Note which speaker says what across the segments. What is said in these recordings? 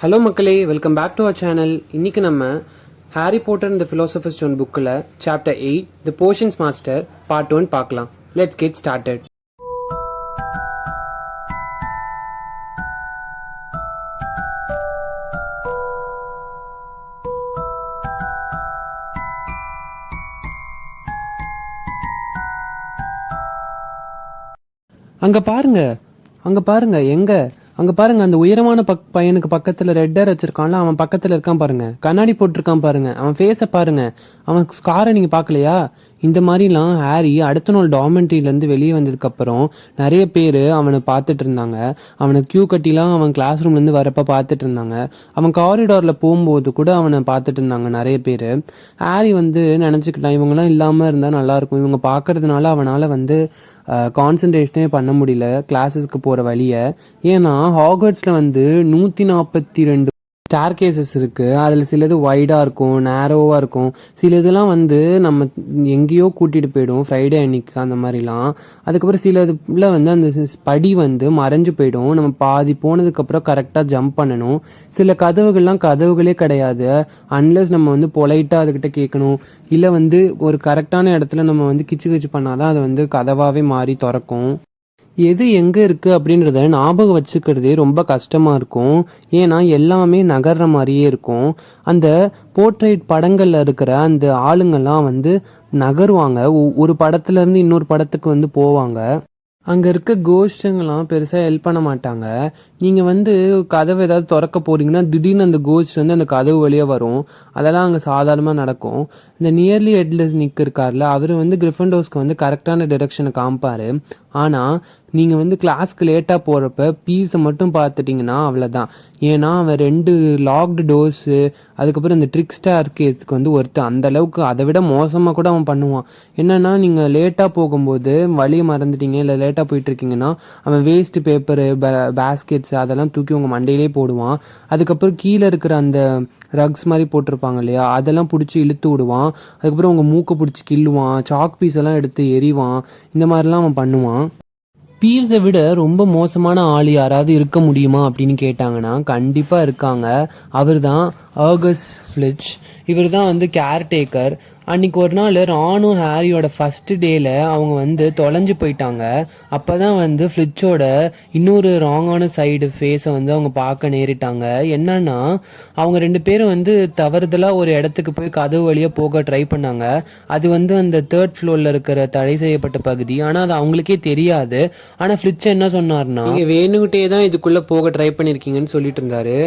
Speaker 1: Hello மக்களே, welcome back to our channel. இன்றைக்கி நம்ம ஹாரி பாட்டர் இந்த ஃபிலாசபர் ஸ்டோன் புக்கில் chapter 8 the potions master part 1 பார்க்கலாம். Let's get started. அங்கே பாருங்க அங்கே பாருங்க, அந்த உயரமான பையனுக்கு பக்கத்தில் ரெட் ஹேர் வச்சிருக்கான்ல, அவன் பக்கத்தில் இருக்கான் பாருங்க. கண்ணாடி போட்டிருக்கான் பாருங்க. அவன் ஃபேஸை பாருங்க. அவன் ஸ்காரை நீங்கள் பார்க்கலையா? இந்த மாதிரிலாம் ஹாரி அடுத்த நாள் டார்மெண்ட்ரியிலேருந்து வெளியே வந்ததுக்கப்புறம் நிறைய பேர் அவனை பார்த்துட்டு இருந்தாங்க. அவனை க்யூ கட்டிலாம் அவன் கிளாஸ் ரூம்லேருந்து வரப்போ பார்த்துட்டு இருந்தாங்க. அவன் காரிடாரில் போகும்போது கூட அவனை பார்த்துட்டு இருந்தாங்க நிறைய பேர். ஹாரி நினச்சிக்கிட்டான், இவங்கெல்லாம் இல்லாமல் இருந்தால் நல்லாயிருக்கும். இவங்க பார்க்கறதுனால அவனால் கான்சன்ட்ரேஷனே பண்ண முடியல கிளாஸஸ்க்கு போகிற வழியை. ஏன்னா ஹாக்வர்ட்ஸில் 142 ஸ்டார் கேசஸ் இருக்குது. அதில் சிலது வைடாக இருக்கும், நேரோவாக இருக்கும். சில இதெல்லாம் நம்ம எங்கேயோ கூட்டிகிட்டு போயிடும் ஃப்ரைடே அன்னைக்கு அந்த மாதிரிலாம். அதுக்கப்புறம் சில இதில் அந்த படி மறைஞ்சு போயிடும். நம்ம பாதி போனதுக்கப்புறம் கரெக்டாக ஜம்ப் பண்ணணும். சில கதவுகள்லாம் கதவுகளே கிடையாது. அன்லஸ் நம்ம பொலைட்டாக அதுக்கிட்ட கேட்கணும். இல்லை ஒரு கரெக்டான இடத்துல நம்ம கிச்சு கிச்சு பண்ணாதான் அது கதவாகவே மாறி திறக்கும். எது எங்கே இருக்குது அப்படின்றத ஞாபகம் வச்சுக்கிறதே ரொம்ப கஷ்டமாக இருக்கும். ஏன்னா எல்லாமே நகர்ற மாதிரியே இருக்கும். அந்த போர்ட்ரேட் படங்களில் இருக்கிற அந்த ஆளுங்கள்லாம் நகருவாங்க. ஒரு படத்துலேருந்து இன்னொரு படத்துக்கு போவாங்க. அங்கே இருக்க கோஷ்டங்கள்லாம் பெருசாக ஹெல்ப் பண்ண மாட்டாங்க. நீங்கள் கதவை ஏதாவது திறக்க போகிறீங்கன்னா திடீர்னு அந்த கோஸ்ட் அந்த கதவு வழியாக வரும். அதெல்லாம் அங்கே சாதாரணமாக நடக்கும். இந்த நியர்லி ஹெட்லெஸ் நிக் இருக்கார்ல, அவர் கிரிஃபண்டோஸ்க்கு கரெக்டான டிரெக்ஷனை காமிப்பார். ஆனால் நீங்கள் கிளாஸ்க்கு லேட்டாக போகிறப்ப பீஸை மட்டும் பார்த்துட்டிங்கன்னா அவ்வளோதான். ஏன்னா அவன் 2 லாக்டு டோர்ஸு, அதுக்கப்புறம் இந்த ட்ரிக்ஸ்டார் கேஸுக்கு ஒருத்தர் அந்தளவுக்கு அதை விட மோசமாக கூட அவன் பண்ணுவான். என்னென்னா, நீங்கள் லேட்டாக போகும்போது வழியை மறந்துட்டீங்க, இல்லை லேட்டாக போயிட்டுருக்கீங்கன்னா அவன் வேஸ்ட்டு பேப்பரு, பேஸ்கெட்ஸ் அதெல்லாம் தூக்கி உங்கள் மண்டையிலே போடுவான். அதுக்கப்புறம் கீழே இருக்கிற அந்த ரக்ஸ் மாதிரி போட்டிருப்பாங்க இல்லையா, அதெல்லாம் பிடிச்சி இழுத்து விடுவான். அதுக்கப்புறம் உங்கள் மூக்கை பிடிச்சி கிள்ளுவான். சாக் பீஸெல்லாம் எடுத்து எறிவான். இந்த மாதிரிலாம் அவன் பண்ணுவான். பீவ்ஸை விட ரொம்ப மோசமான ஆள் யாராவது இருக்க முடியுமா அப்படின்னு கேட்டாங்கன்னா கண்டிப்பாக இருக்காங்க. அவர் தான் ஆகஸ்ட் ஃப்ளிட்ச். இவர் தான் கேர்டேக்கர். அன்றைக்கி ஒரு நாள் ராணும் ஹாரியோட ஃபஸ்ட்டு டேயில் அவங்க தொலைஞ்சு போயிட்டாங்க. அப்போ தான் ஃப்ளிட்சோட இன்னொரு ராங்கான சைடு ஃபேஸை அவங்க பார்க்க நேரிட்டாங்க. என்னன்னா, அவங்க 2 பேரும் தவறுதலாக ஒரு இடத்துக்கு போய் கதவு வழியாக போக ட்ரை பண்ணாங்க. அது அந்த 3rd ஃப்ளோரில் இருக்கிற தடை செய்யப்பட்ட பகுதி. ஆனால் அது அவங்களுக்கே தெரியாது. ஆனால் ஃப்ளிட்ச் என்ன சொன்னார்னா, நீங்கள் வேணுகிட்டே தான் இதுக்குள்ளே போக ட்ரை பண்ணியிருக்கீங்கன்னு சொல்லிட்டு இருந்தாரு.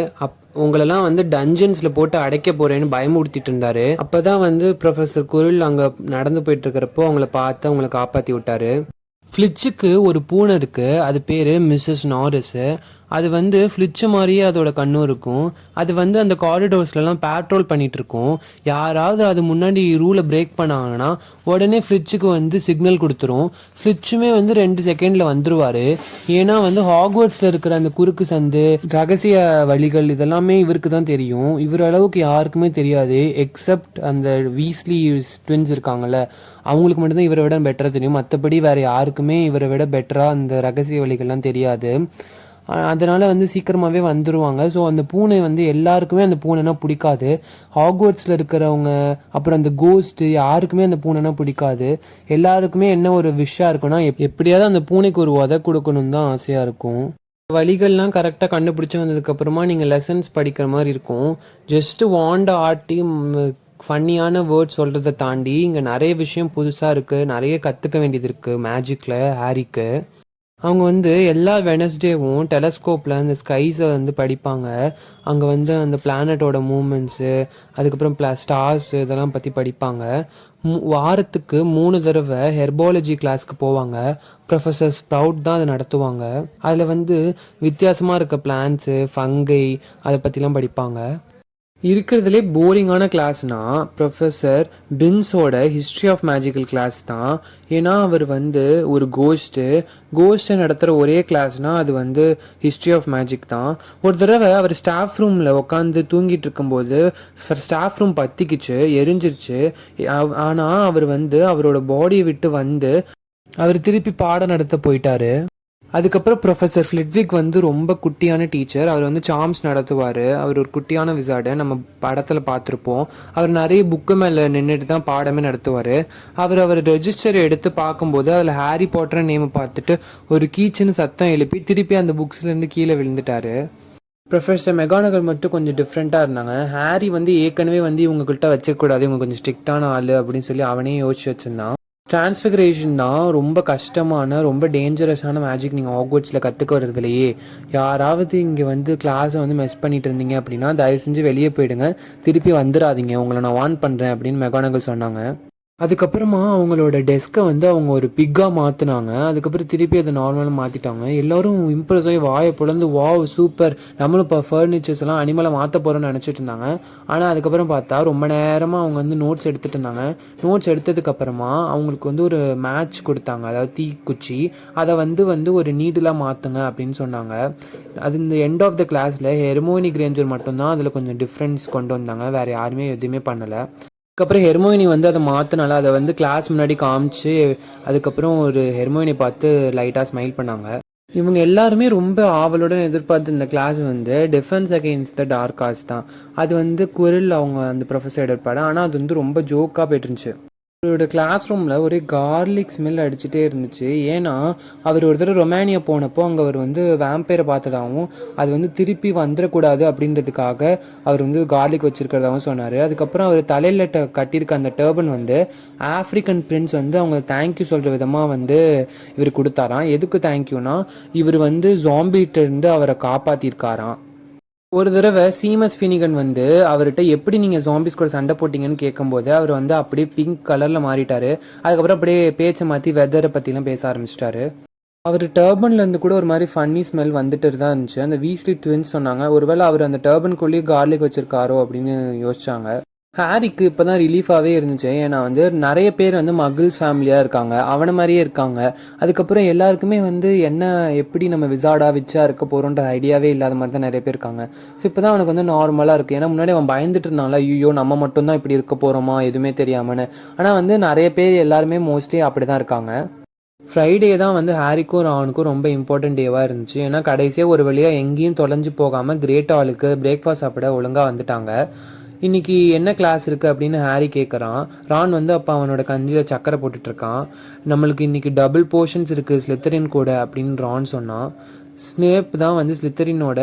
Speaker 1: உங்களெல்லாம் டஞ்சன்ஸில் போட்டு அடைக்க போகிறேன்னு பயமுறுத்திட்டு இருந்தாரு. அப்போ தான் ப்ரொஃபஸர் குரில் அங்கே நடந்து போயிட்டு இருக்கிறப்போ அவங்கள பார்த்து அவங்கள காப்பாற்றி விட்டாரு. ஃப்ளிட்சுக்கு ஒரு பூனை இருக்குது. அது பேர் மிஸ்ஸஸ் நாரிஸு. அது ஃப்ளிட்சு மாதிரியே அதோட கண்ணும் இருக்கும். அது அந்த காரிடோர்ஸ்லாம் பேட்ரோல் பண்ணிகிட்டு இருக்கும். யாராவது அது முன்னாடி ரூலை பிரேக் பண்ணாங்கன்னா உடனே ஃப்ளிட்சுக்கு சிக்னல் கொடுத்துரும். ஃப்ளிட்சுமே 2 செகண்டில் வந்துடுவார். ஏன்னா ஹாக்வர்ட்ஸில் இருக்கிற அந்த குறுக்கு சந்து, ரகசிய வழிகள் இதெல்லாமே இவருக்கு தான் தெரியும். இவர் அளவுக்கு யாருக்குமே தெரியாது. எக்ஸப்ட் அந்த வீஸ்லி ட்வின்ஸ் இருக்காங்கல்ல, அவங்களுக்கு மட்டும்தான் இவரை விட பெட்டராக தெரியும். மற்றபடி வேறு யாருக்குமே இவரை விட பெட்டராக அந்த ரகசிய வழிகள்லாம் தெரியாது. அதனால் சீக்கிரமாகவே வந்துடுவாங்க. ஸோ அந்த பூனை எல்லாருக்குமே அந்த பூனைனா பிடிக்காது. ஹாக்வர்ட்ஸில் இருக்கிறவங்க, அப்புறம் அந்த கோஸ்ட்டு, யாருக்குமே அந்த பூனைனா பிடிக்காது. எல்லாருக்குமே என்ன ஒரு விஷயம் இருக்குன்னா, எப்படியாவது அந்த பூனைக்கு ஒரு உதை கொடுக்கணுன்னு தான் ஆசையாக இருக்கும். வழிகள்லாம் கரெக்டாக கண்டுபிடிச்சி வந்ததுக்கப்புறமா நீங்கள் லெசன்ஸ் படிக்கிற மாதிரி இருக்கும். ஜஸ்ட்டு வாண்ட ஆட்டி ஃபன்னியான வேர்ட்ஸ் சொல்கிறத தாண்டி இங்கே நிறைய விஷயம் புதுசாக இருக்குது. நிறைய கற்றுக்க வேண்டியது இருக்குது மேஜிக்கில் ஹாரிக்கு. அவங்க எல்லா வெனஸ்டேவும் டெலஸ்கோப்பில் அந்த ஸ்கைஸை படிப்பாங்க. அங்கே அந்த பிளானட்டோட மூமெண்ட்ஸு, அதுக்கப்புறம் ஸ்டார்ஸ் இதெல்லாம் பற்றி படிப்பாங்க. வாரத்துக்கு 3 தடவை ஹெர்பாலஜி கிளாஸ்க்கு போவாங்க. ப்ரொஃபஸர் ஸ்ப்ரவுட் தான் அதை நடத்துவாங்க. அதில் வித்தியாசமாக இருக்க பிளான்ட்ஸு, ஃபங்கை அதை பற்றிலாம் படிப்பாங்க. இருக்கிறதுலே போரிங்கான கிளாஸ்னால் ப்ரொஃபஸர் பின்ஸோட ஹிஸ்ட்ரி ஆஃப் மேஜிக்கல் கிளாஸ் தான். ஏன்னா அவர் ஒரு கோஸ்ட்டை நடத்துகிற ஒரே கிளாஸ்னால் அது ஹிஸ்ட்ரி ஆஃப் மேஜிக் தான். ஒரு தடவை அவர் ஸ்டாஃப் ரூமில் உட்காந்து தூங்கிட்டு இருக்கும்போது ஸ்டாஃப் ரூம் பற்றிக்கிச்சு, எரிஞ்சிருச்சு. ஆனால் அவர் அவரோட பாடியை விட்டு அவர் திருப்பி பாடம் நடத்த போயிட்டாரு. அதுக்கப்புறம் ப்ரொஃபஸர் ஃப்ளிட்விக் வந்து ரொம்ப குட்டியான டீச்சர். அவர் வந்து சார்ம்ஸ் நடத்துவார். அவர் ஒரு குட்டியான விசார்டு, நம்ம படத்தில் பார்த்துருப்போம். அவர் நிறைய புக்கு மேலே நின்றுட்டு தான் பாடமே நடத்துவார். அவர் ரெஜிஸ்டர் எடுத்து பார்க்கும்போது அதில் ஹாரி பாட்டர் நேமை பார்த்துட்டு ஒரு கீச்சுன்னு சத்தம் எழுப்பி திருப்பி அந்த புக்ஸ்லேருந்து கீழே விழுந்துட்டார். ப்ரொஃபஸர் மெகானகல் மட்டும் கொஞ்சம் டிஃப்ரெண்ட்டாக இருந்தாங்க. ஹாரி வந்து ஏற்கனவே வந்து இவங்ககிட்ட வச்சுக்கூடாது, இவங்க கொஞ்சம் ஸ்ட்ரிக்டான ஆள் அப்படின்னு சொல்லி அவனே யோசிச்சு வச்சுருந்தான். டிரான்ஸ்ஃபிகரேஷன் தான் ரொம்ப கஷ்டமான, ரொம்ப டேஞ்சரஸான மேஜிக். நீங்கள் ஹாக்வர்ட்ஸில் கற்றுக்க வர்றதுலையே யாராவது இங்கே வந்து கிளாஸை வந்து மிஸ் பண்ணிட்டு இருந்தீங்க அப்படின்னா தயவு செஞ்சு வெளியே போயிடுங்க, திருப்பி வந்துடாதீங்க, உங்களை நான் வார்ன் பண்ணுறேன் அப்படின்னு மெகானகல் சொன்னாங்க. அதுக்கப்புறமா அவங்களோட டெஸ்க்கை வந்து அவங்க ஒரு பிக்காக மாற்றினாங்க. அதுக்கப்புறம் திருப்பி அதை நார்மலாக மாற்றிட்டாங்க. எல்லோரும் இம்ப்ரெஸ் ஆகி வாயை பிளந்து வாவ் சூப்பர், நம்மளும் இப்போ ஃபர்னிச்சர்ஸ் எல்லாம் அனிமலை மாற்ற போகிறோன்னு நினச்சிட்டு இருந்தாங்க. ஆனால் அதுக்கப்புறம் பார்த்தா ரொம்ப நேரமாக அவங்க வந்து நோட்ஸ் எடுத்துகிட்டு இருந்தாங்க. நோட்ஸ் எடுத்ததுக்கப்புறமா அவங்களுக்கு வந்து ஒரு மேட்ச் கொடுத்தாங்க, அதாவது தீக்குச்சி. அதை வந்து ஒரு நீடலாக மாற்றுங்க அப்படின்னு சொன்னாங்க. அது இந்த எண்ட் ஆஃப் த கிளாஸில் ஹெர்மோனி கிரேஞ்சர் மட்டும்தான் அதில் கொஞ்சம் டிஃப்ரென்ஸ் கொண்டு வந்தாங்க, வேறு யாருமே எதுவுமே பண்ணலை. அதுக்கப்புறம் ஹெர்மோயினி வந்து அதை மாற்றினால அதை வந்து கிளாஸ் முன்னாடி காமிச்சு அதுக்கப்புறம் ஒரு ஹெர்மோயினி பார்த்து லைட்டாக ஸ்மைல் பண்ணாங்க. இவங்க எல்லாருமே ரொம்ப ஆவலுடன் எதிர்பார்த்து இந்த கிளாஸ் வந்து defence against the dark arts தான். அது வந்து குரில் அவங்க அந்த ப்ரொஃபஸர் எடுப்பாடு, ஆனால் அது வந்து ரொம்ப ஜோக்காக போயிட்டு இருந்துச்சு. அவரோட கிளாஸ் ரூமில் ஒரே கார்லிக் ஸ்மெல் அடிச்சுட்டே இருந்துச்சு. ஏன்னா அவர் ஒரு தடவை ரொமானியா போனப்போ அங்கே அவர் வந்து வேம்பைரை பார்த்ததாகவும் அது வந்து திருப்பி வந்துடக்கூடாது அப்படின்றதுக்காக அவர் வந்து கார்லிக் வச்சுருக்கிறதாகவும் சொன்னார். அதுக்கப்புறம் அவர் தலையில் கட்டியிருக்க அந்த டர்பன் வந்து ஆஃப்ரிக்கன் பிரின்ஸ் வந்து அவங்க தேங்க்யூ சொல்கிற விதமாக வந்து இவர் கொடுத்தாராம். எதுக்கு தேங்க்யூனா இவர் வந்து ஜாம்பிகிட்டேருந்து அவரை காப்பாற்றிருக்காராம். ஒரு தடவை சீமஸ் ஃபினிகன் வந்து அவர்கிட்ட எப்படி நீங்கள் ஜாம்பிஸ் கூட சண்டை போட்டிங்கன்னு கேட்கும்போது அவர் வந்து அப்படியே பிங்க் கலரில் மாறிட்டார். அதுக்கப்புறம் அப்படியே பேச்சை மாற்றி வெதரை பற்றிலாம் பேச ஆரம்பிச்சிட்டாரு. அவர் டர்பன்லேருந்து கூட ஒரு மாதிரி ஃபன்னி ஸ்மெல் வந்துட்டு தான் இருந்துச்சு. அந்த வீஸ்லி ட்வின்ஸ் சொன்னாங்க ஒருவேளை அவர் அந்த டர்பன்குள்ளேயே கார்லிக் வச்சுருக்காரோ அப்படின்னு யோசிச்சாங்க. ஹாரிக்கு இப்போ தான் ரிலீஃபாகவே இருந்துச்சு. ஏன்னா வந்து நிறைய பேர் வந்து மகிள்ஸ் ஃபேமிலியாக இருக்காங்க, அவனை மாதிரியே இருக்காங்க. அதுக்கப்புறம் எல்லாருக்குமே வந்து என்ன எப்படி நம்ம விசார்டாக விச்சா இருக்க போகிறோன்ற ஐடியாவே இல்லாத மாதிரி தான் நிறைய பேர் இருக்காங்க. ஸோ இப்போ தான் அவனுக்கு வந்து நார்மலாக இருக்குது. ஏன்னா முன்னாடி அவன் பயந்துட்டு இருந்தான்ல, ஐயோ நம்ம மட்டும்தான் இப்படி இருக்க போகிறோமா எதுவுமே தெரியாமன்னு. ஆனால் வந்து நிறைய பேர் எல்லாருமே மோஸ்ட்லி அப்படி தான் இருக்காங்க. ஃப்ரைடே தான் வந்து ஹாரிக்கும் ரானுக்கும் ரொம்ப இம்பார்ட்டன்ட் டேவாக இருந்துச்சு. ஏன்னா கடைசியாக ஒரு வழியாக எங்கேயும் தொலைஞ்சு போகாமல் கிரேட் ஹாலுக்கு பிரேக்ஃபாஸ்ட் சாப்பிட ஒழுங்காக வந்துட்டாங்க. இன்றைக்கி என்ன கிளாஸ் இருக்குது அப்படின்னு ஹாரி கேட்குறான். ரான் வந்து அப்போ அவனோட கஞ்சியில் சக்கரை போட்டுட்ருக்கான். நம்மளுக்கு இன்றைக்கி டபுள் போர்ஷன்ஸ் இருக்குது ஸ்லித்தரின் கூட அப்படின்னு ரான் சொன்னான். ஸ்னேப் தான் வந்து ஸ்லித்தரினோட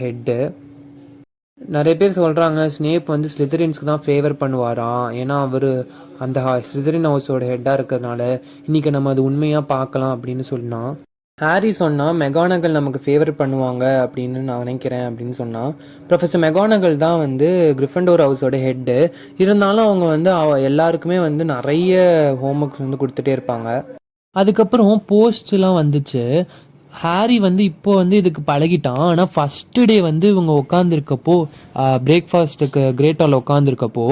Speaker 1: ஹெட்டு. நிறைய பேர் சொல்கிறாங்க ஸ்னேப் வந்து ஸ்லித்தரின்ஸ்க்கு தான் ஃபேவர் பண்ணுவாராம், ஏன்னா அவர் அந்த ஸ்லித்தரின் ஹவுஸோட ஹெட்டாக இருக்கிறதுனால இன்றைக்கி நம்ம அது உண்மையாக பார்க்கலாம் அப்படின்னு சொன்னான். ஹாரி சொன்னால் மெகானகல் நமக்கு ஃபேவர் பண்ணுவாங்க அப்படின்னு நான் நினைக்கிறேன் அப்படின்னு சொன்னான். ப்ரொஃபஸர் மெகானகல் தான் வந்து கிரிஃபண்டோர் ஹவுஸோட ஹெட்டு. இருந்தாலும் அவங்க வந்து எல்லாருக்குமே வந்து நிறைய ஹோம்ஒர்க்ஸ் வந்து கொடுத்துட்டே இருப்பாங்க. அதுக்கப்புறம் போஸ்ட்லாம் வந்துச்சு. ஹாரி வந்து இப்போ வந்து இதுக்கு பழகிட்டான். ஆனால் ஃபஸ்ட்டு டே வந்து இவங்க உட்காந்துருக்கப்போ பிரேக்ஃபாஸ்ட்டுக்கு கிரேட் ஹாலில் உட்காந்துருக்கப்போ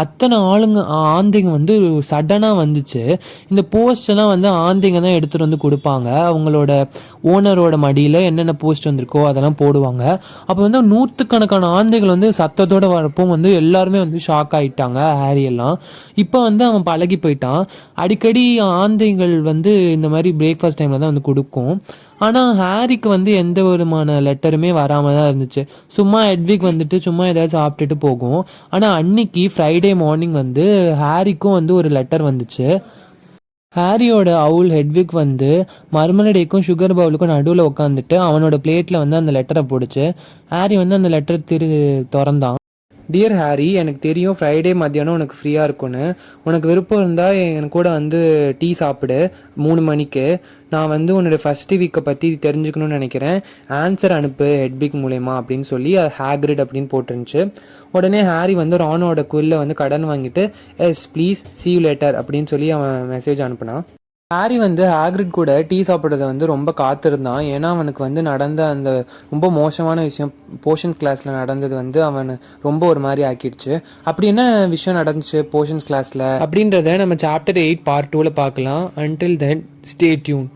Speaker 1: அத்தனை ஆந்தைங்க வந்து சடனாக வந்துச்சு. இந்த போஸ்டெல்லாம் வந்து ஆந்தைங்க தான் எடுத்துகிட்டு வந்து கொடுப்பாங்க. அவங்களோட ஓனரோட மடியில் என்னென்ன போஸ்ட் வந்திருக்கோ அதெல்லாம் போடுவாங்க. அப்போ வந்து நூற்றுக்கணக்கான ஆந்தைகள் வந்து சத்தத்தோடு வரப்போ வந்து எல்லாருமே வந்து ஷாக் ஆகிட்டாங்க ஹாரி எல்லாம். இப்போ வந்து அவன் பழகி போயிட்டான். அடிக்கடி ஆந்தைகள் வந்து இந்த மாதிரி பிரேக்ஃபாஸ்ட் டைமில் தான் வந்து கொடுக்கும். ஆனால் ஹாரிக்கு வந்து எந்த விதமான லெட்டருமே வராமல் தான் இருந்துச்சு. சும்மா எட்விக் வந்துட்டு சும்மா ஏதாவது சாப்பிட்டுட்டு போகும். ஆனால் அன்னைக்கு ஃப்ரைடே மார்னிங் வந்து ஹாரிக்கும் வந்து ஒரு லெட்டர் வந்துச்சு. ஹாரியோட அவுல் ஹெட்விக் வந்து மர்மலடேக்கும் சுகர் பவுலுக்கும் நடுவில் உட்காந்துட்டு அவனோட பிளேட்டில் வந்து அந்த லெட்டரை போடுச்சு. ஹாரி வந்து அந்த லெட்டர் திறந்தான். டியர் ஹாரி, எனக்கு தெரியும் ஃப்ரைடே மத்தியானம் உனக்கு ஃப்ரீயாக இருக்கும்னு. உனக்கு விருப்பம் இருந்தால் என் கூட வந்து டீ சாப்பிடு 3 மணிக்கு. நான் வந்து உன்னோட ஃபஸ்ட்டு வீக்கை பற்றி தெரிஞ்சுக்கணும்னு நினைக்கிறேன். ஆன்சர் அனுப்பு ஹெட்பிக் மூலயமா அப்படின்னு சொல்லி அது ஹேக்ரிட் அப்படின்னு போட்டுருந்துச்சு. உடனே ஹாரி வந்து ரானோட குயிலில் வந்து கடன் வாங்கிட்டு yes please see you later அப்படின்னு சொல்லி அவன் மெசேஜ் அனுப்புனான். ஹாரி வந்து ஹேக்ரிட் கூட டீ சாப்பிட்றத வந்து ரொம்ப காத்திருந்தான். ஏன்னா அவனுக்கு வந்து நடந்த அந்த ரொம்ப மோசமான விஷயம் போர்ஷன்ஸ் கிளாஸில் நடந்தது வந்து அவன் ரொம்ப ஒரு மாதிரி ஆக்கிடுச்சு. அப்படி என்ன விஷயம் நடந்துச்சு போர்ஷன்ஸ் கிளாஸில் அப்படின்றத நம்ம சாப்டர் 8 பார்ட் 2ல் பார்க்கலாம். Until then stay tune.